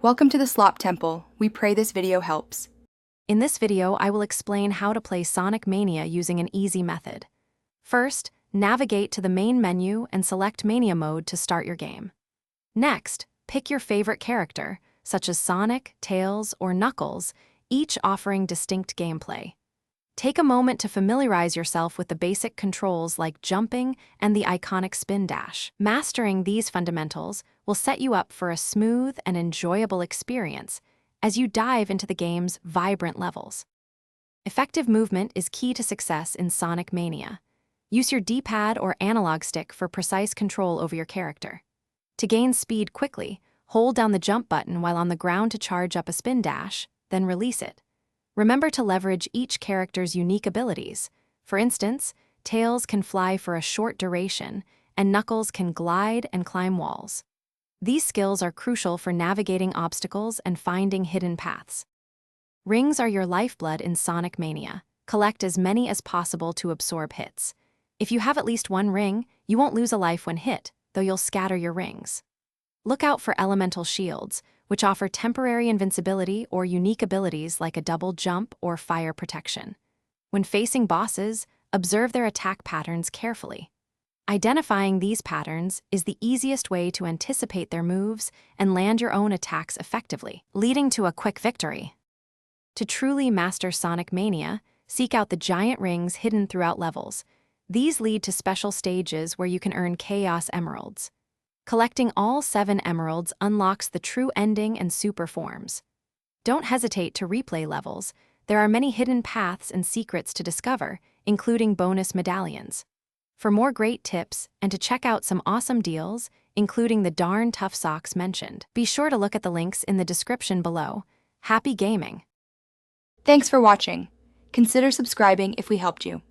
Welcome to the Slop Temple. We pray this video helps. In this video, I will explain how to play Sonic Mania using an easy method. First, navigate to the main menu and select Mania mode to start your game. Next, pick your favorite character, such as Sonic, Tails, or Knuckles, each offering distinct gameplay. Take a moment to familiarize yourself with the basic controls like jumping and the iconic spin dash. Mastering these fundamentals will set you up for a smooth and enjoyable experience as you dive into the game's vibrant levels. Effective movement is key to success in Sonic Mania. Use your D-pad or analog stick for precise control over your character. To gain speed quickly, hold down the jump button while on the ground to charge up a spin dash, then release it. Remember to leverage each character's unique abilities. For instance, Tails can fly for a short duration, and Knuckles can glide and climb walls. These skills are crucial for navigating obstacles and finding hidden paths. Rings are your lifeblood in Sonic Mania. Collect as many as possible to absorb hits. If you have at least one ring, you won't lose a life when hit, though you'll scatter your rings. Look out for elemental shields, which offer temporary invincibility or unique abilities like a double jump or fire protection. When facing bosses, observe their attack patterns carefully. Identifying these patterns is the easiest way to anticipate their moves and land your own attacks effectively, leading to a quick victory. To truly master Sonic Mania, seek out the giant rings hidden throughout levels. These lead to special stages where you can earn Chaos Emeralds. Collecting all 7 emeralds unlocks the true ending and super forms. Don't hesitate to replay levels. There are many hidden paths and secrets to discover, including bonus medallions. For more great tips and to check out some awesome deals, including the darn tough socks mentioned, be sure to look at the links in the description below. Happy gaming! Thanks for watching. Consider subscribing if we helped you.